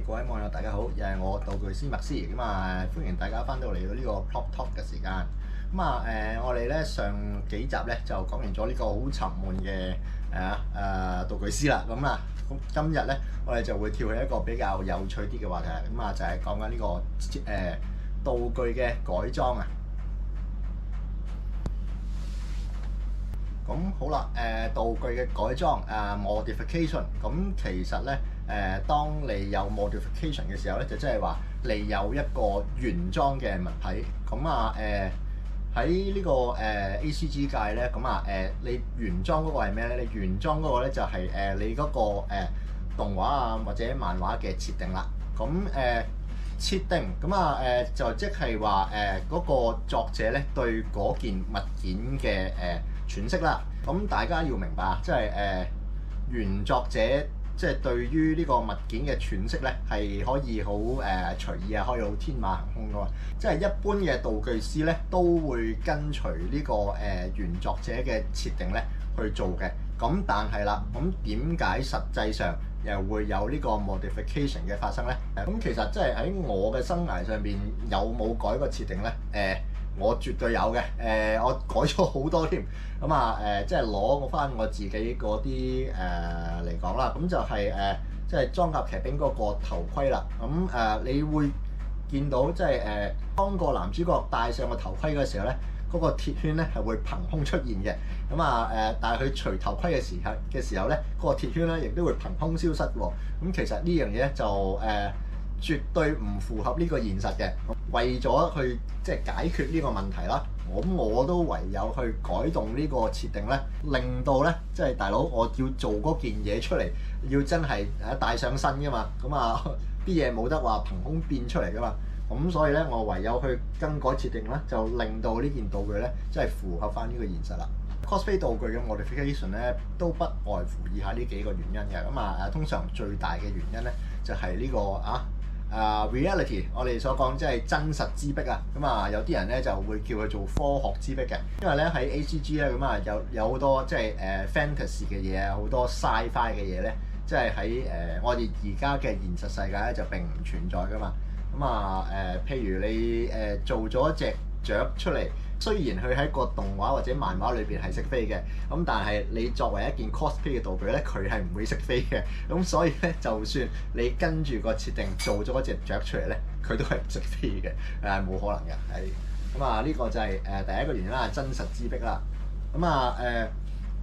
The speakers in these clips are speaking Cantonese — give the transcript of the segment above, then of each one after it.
各位網友大家好，又係我道具師麥斯咁啊，歡迎大家翻到嚟到呢個 Prop Talk 嘅時間。我哋咧上幾集咧就講完咗呢個好沉悶嘅道具師啦。咁今日咧我哋就會跳去一個比較有趣啲嘅話題，就係講緊呢個道具嘅改裝啊。咁好啦，道具嘅改裝modification， 咁其實咧當你有 modification 嘅時候咧，就即係話你有一個原裝嘅物體。喺呢個ACG 界咧，你原裝嗰個係咩咧？你原裝嗰個咧就係你嗰個動畫啊或者漫畫嘅設定啦。設定就即係話嗰個作者咧對嗰件物件嘅詮釋啦。咁大家要明白，即係原作者即係對於呢個物件嘅詮釋咧係可以好隨意啊，可以好天馬行空噶嘛。即係一般嘅道具師咧都會跟隨呢個原作者嘅設定咧去做嘅。咁但係啦，咁點解實際上又會有呢個 modification 嘅發生咧？咁其實即係喺我嘅生涯上邊有冇改過設定咧？我絕對有嘅。我改咗好多添。即係攞翻我自己嗰啲嚟講啦。咁就係即係裝甲騎兵嗰個頭盔啦。你會見到即係當個男主角戴上個頭盔嘅時候咧，嗰個鐵圈咧係會憑空出現嘅。但係佢除頭盔嘅時候咧，嗰個鐵圈咧亦都會憑空消失喎。其實呢樣嘢咧就絕對唔符合呢個現實嘅。為咗去即係解決呢個問題啦，我都唯有去改動呢個設定咧，令到咧即係大佬我要做嗰件嘢出嚟，要真係帶上身噶嘛。啲嘢冇得話憑空變出嚟噶嘛。所以咧，我唯有去更改設定啦，就令到呢件道具咧即係符合翻呢個現實啦。Cosplay 道具嘅 modification 咧都不外乎以下呢幾個原因嘅。通常最大嘅原因咧就係呢個reality， 我哋所講即係真實之壁啊。有啲人咧就會叫佢做科學之壁嘅，因為咧喺 ACG 咧有好多即係fantasy 嘅嘢啊，好多 sci-fi 嘅嘢咧，即係喺我哋而家嘅現實世界咧就並唔存在噶嘛。譬如你做咗一隻雀出嚟，雖然佢喺個動畫或者漫畫裏邊係識飛嘅，但係你作為一件 cosplay 嘅道具咧，佢係唔會識飛嘅。所以咧，就算你跟住個設定做咗一隻雀出嚟咧，佢都係唔識飛嘅，冇可能嘅。呢個就係第一個原因啦，真實之壁啦。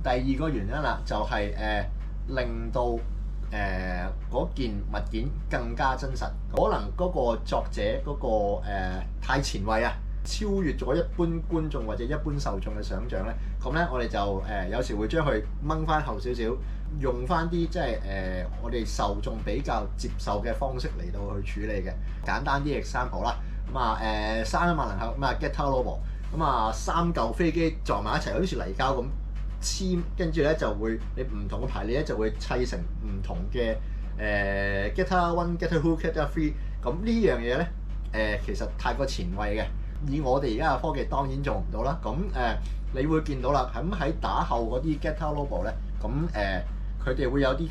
第二個原因啦，就係令到嗰件物件更加真實。可能嗰個作者嗰個太前衛啊，超越咗一般觀眾或者一般受眾嘅想像咧。咁咧我哋就有時會將佢掹翻後少少，用翻啲即係我哋受眾比較接受嘅方式嚟到去處理嘅。簡單啲 example 啦。3萬能俠Getter Lobo， 3嚿飛機撞埋一齊，好似泥膠咁黐，跟住咧就會你唔同嘅排列咧就會砌成唔同嘅Getter 1、Getter 2、Getter 3。咁呢樣嘢咧其實太過前衛嘅，以我哋而家嘅科技當然做唔到啦。你會見到啦，喺打後嗰啲 Getter Lobo 咧，佢哋會有啲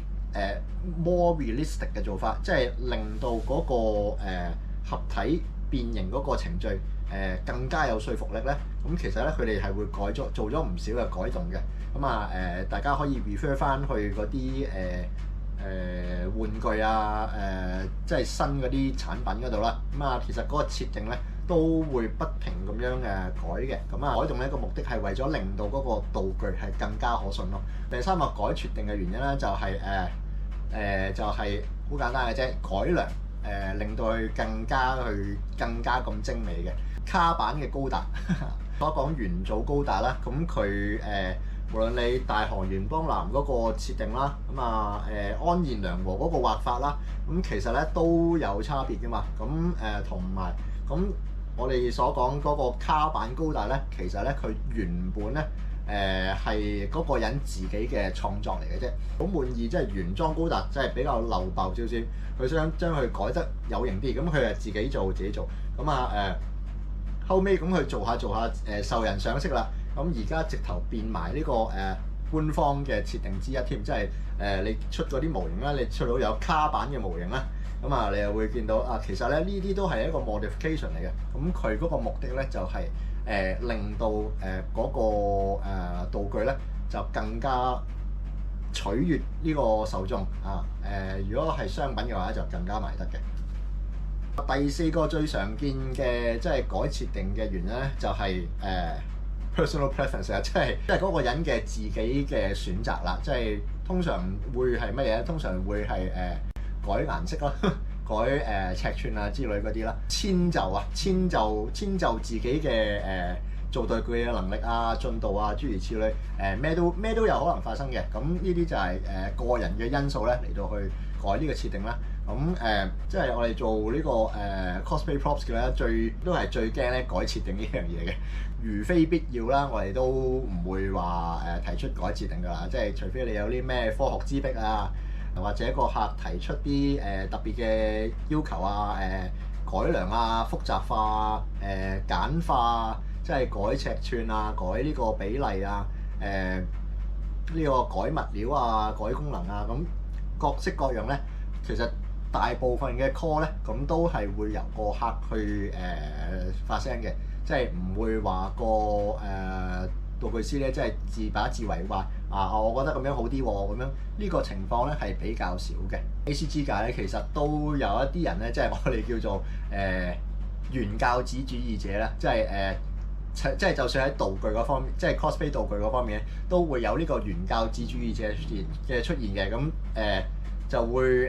more realistic 嘅做法，即係令到嗰個合體變形嗰個程序更加有說服力咧。其實咧佢哋係會做咗唔少嘅改動嘅。大家可以 refer 翻去嗰啲玩具啊，即係新嗰啲產品嗰度啦。其實嗰個設定咧都會不停咁樣改嘅。改動呢個目的係為咗令到嗰個道具係更加可信咯。第三個改設定嘅原因咧就係好簡單嘅啫，改良令到佢更加咁精美嘅。卡版嘅高達所講元祖高達啦，咁佢無論你大韓元邦男嗰個設定啦，安彥良和嗰個畫法啦，其實咧都有差別噶嘛。同埋我哋所講嗰個卡版高達咧，其實咧佢原本咧係嗰個人自己嘅創作嚟嘅啫。好滿意即係原裝高達，即係比較漏爆少少，佢想將佢改得有型啲，咁佢係自己做。後尾咁去做下受人賞識啦。而家直頭變埋呢個官方嘅設定之一添，即係你出嗰啲模型啦，你出到有卡版嘅模型啦，咁啊，你又會見到啊，其實咧呢啲都係一個 modification 嚟嘅。咁佢嗰個目的咧就係、令到嗰、個、道具咧就更加取悅呢個受眾啊。如果係商品嘅話，就更加賣得嘅。第四個最常見嘅即係改設定嘅原因咧，就係、personal preference 啊，即係嗰個人嘅自己嘅選擇啦。即係通常會係乜嘢？通常會係改顏色啦，改尺寸啊之類嗰啲啦，遷就自己嘅做道具嘅能力啊、進度啊諸如此類，咩都有可能發生嘅。咁呢啲就係個人嘅因素咧嚟到去改呢個設定啦。咁即係我哋做呢個cosplay props 嘅咧，都係最驚咧改設定呢樣嘢嘅。如非必要啦，我哋都唔會話提出改設定㗎啦。即係除非你有啲咩科學之迫啊，或者個客提出啲特別嘅要求啊、改良啊、複雜化啊、簡化啊，即係改尺寸啊、改呢個比例啊、呢個改物料啊、改功能啊，咁各式各樣咧，其實大部分嘅 call 咧，咁都係會由個客去發聲嘅，即係唔會話個道具師咧，即係自把自為話啊，我覺得咁樣好啲喎，咁樣呢個情況咧係比較少嘅。ACG 界咧其實都有一啲人咧，即係我哋叫做原教旨主義者啦，即係就算喺道具嗰方面，即係 cosplay 道具嗰方面咧，都會有呢個原教旨主義者出現嘅。咁就會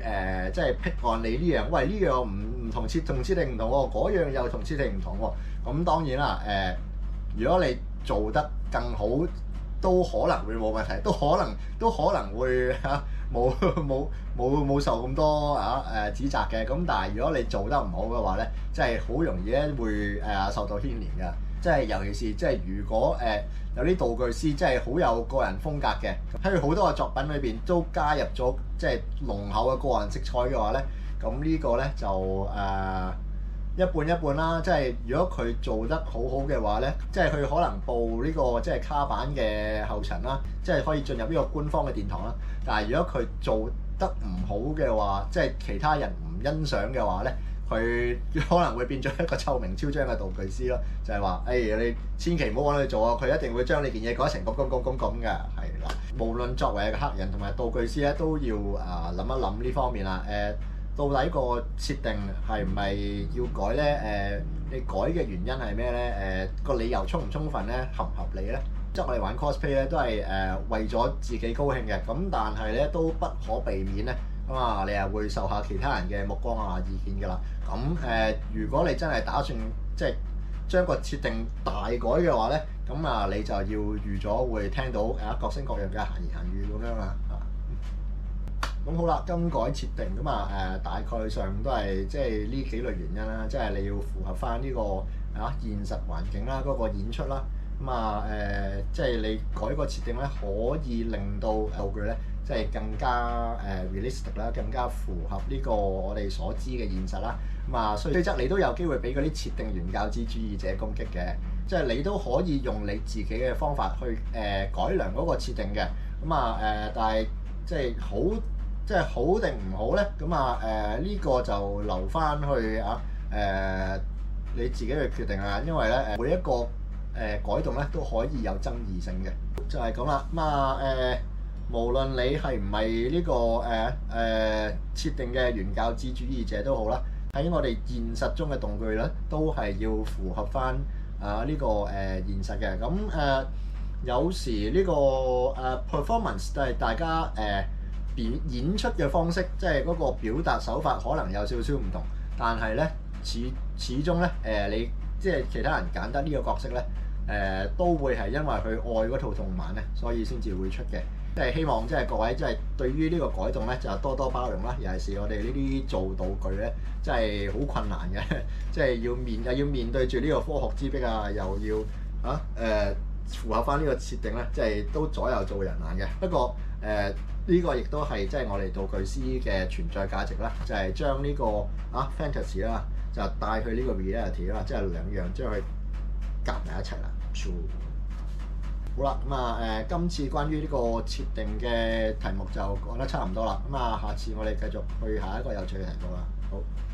即係辟案你呢樣，喂呢樣唔同設定唔同喎，嗰樣又同設定唔同喎。咁當然啦，如果你做得更好，都可能會冇問題，都可能會嚇冇受咁多指責嘅。咁但係如果你做得唔好嘅話咧，即係好容易咧會受到牽連㗎。即係尤其是即係如果有啲道具師即係好有個人風格嘅，喺好多個作品裏邊都加入咗即係濃厚嘅個人色彩嘅話咧，咁呢個咧就一半一半啦。即係如果佢做得好好嘅話咧，即係佢可能報呢個即係卡板嘅後塵啦，即係可以進入呢個官方嘅殿堂啦。但係如果佢做得唔好嘅話，即係其他人唔欣賞嘅話咧，佢可能會變咗一個臭名昭彰嘅道具師咯。就係話，你千祈唔好揾佢做啊！佢一定會將你件嘢改成咁嘅，係啦。無論作為一個客人同埋道具師咧，都要諗一諗呢方面啦。到底個設定係唔係要改咧？你改嘅原因係咩咧？個理由充唔充分咧？合唔合理咧？即係我哋玩 cosplay 咧，都係為咗自己高興嘅。咁但係咧都不可避免咧，咁你又會受下其他人嘅目光啊意見㗎啦。咁如果你真係打算即係將個設定大改嘅話咧，咁你就要預咗會聽到各式各樣嘅閒言閒語咁樣啦。咁好啦，更改設定咁大概上都係即係呢幾類原因啦。即係你要符合翻呢個現實環境啦，嗰個演出啦。即係你改個設定咧，可以令到道具咧，即係更加realistic 啦，更加符合呢個我哋所知嘅現實啦。雖則你都有機會俾嗰啲設定原教旨主義者攻擊嘅，即係你都可以用你自己嘅方法去改良嗰個設定嘅。但係即係好定唔好咧？呢個就留翻去你自己去決定啦。因為咧每一個改動咧都可以有爭議性嘅，就係咁啦。無論你係唔係呢個設定嘅原教旨主義者都好啦，喺我哋現實中嘅道具咧，都係要符合翻呢個現實嘅。有時呢個performance 就係大家演出嘅方式，即係嗰個表達手法可能有少少唔同，但係咧始終咧你即係其他人揀得呢個角色咧，都會係因為佢愛嗰套動漫咧，所以先至會出嘅。即係希望即係各位即係對於呢個改動咧，就多多包容啦。尤其是我哋呢啲做道具咧，真係好困難嘅，即係要面對住呢個科學之迫啊，又要符合翻呢個設定咧，即係都左右做人難嘅。不過呢個亦都係即係我哋道具師嘅存在價值啦，就係將呢個fantasy 啦，就帶去呢個 reality 啦，即係兩樣將佢夾埋一齊啦。好啦，今次關於呢個設定嘅題目就講得差唔多啦。下次我哋繼續去下一個有趣嘅題目啦。好。